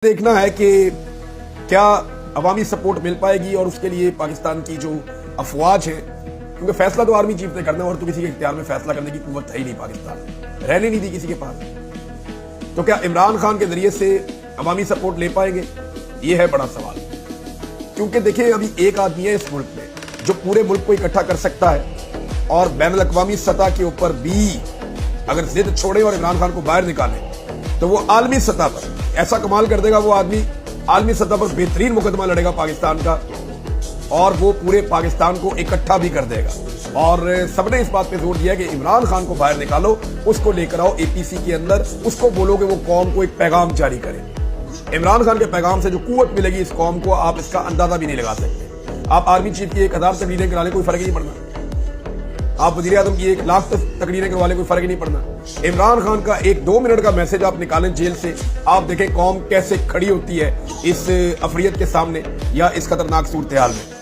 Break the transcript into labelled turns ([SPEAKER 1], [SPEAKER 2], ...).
[SPEAKER 1] دیکھنا ہے کہ کیا عوامی سپورٹ مل پائے گی اور اس کے لیے پاکستان کی جو افواج ہے، کیونکہ فیصلہ تو آرمی چیف نے کرنا ہے اور تو کسی کے اختیار میں فیصلہ کرنے کی قوت ہے ہی نہیں، پاکستان رہنے نہیں دی کسی کے پاس. تو کیا عمران خان کے ذریعے سے عوامی سپورٹ لے پائیں گے؟ یہ ہے بڑا سوال. کیونکہ دیکھیں ابھی ایک آدمی ہے اس ملک میں جو پورے ملک کو اکٹھا کر سکتا ہے اور بین الاقوامی سطح کے اوپر بھی اگر ضد چھوڑے اور عمران خان کو باہر نکالے تو وہ عالمی سطح پر ایسا کمال کر دے گا. وہ آدمی عالمی سطح پر بہترین مقدمہ لڑے گا پاکستان کا اور وہ پورے پاکستان کو اکٹھا بھی کر دے گا. اور سب نے اس بات پہ زور دیا کہ عمران خان کو باہر نکالو، اس کو لے کر آؤ اے پی سی کے اندر، اس کو بولو کہ وہ قوم کو ایک پیغام جاری کرے. عمران خان کے پیغام سے جو قوت ملے گی اس قوم کو، آپ اس کا اندازہ بھی نہیں لگا سکتے. آپ آرمی چیف کی 1000 تقریریں کرا لیں، کوئی فرق ہی نہیں پڑنا. آپ وزیر اعظم کی 1,00,000 تقریریں کروا لیں، کوئی فرق ہی نہیں پڑنا. عمران خان کا 1-2 منٹ کا میسج آپ نکالیں جیل سے، آپ دیکھیں قوم کیسے کھڑی ہوتی ہے اس افریت کے سامنے یا اس خطرناک صورتحال میں.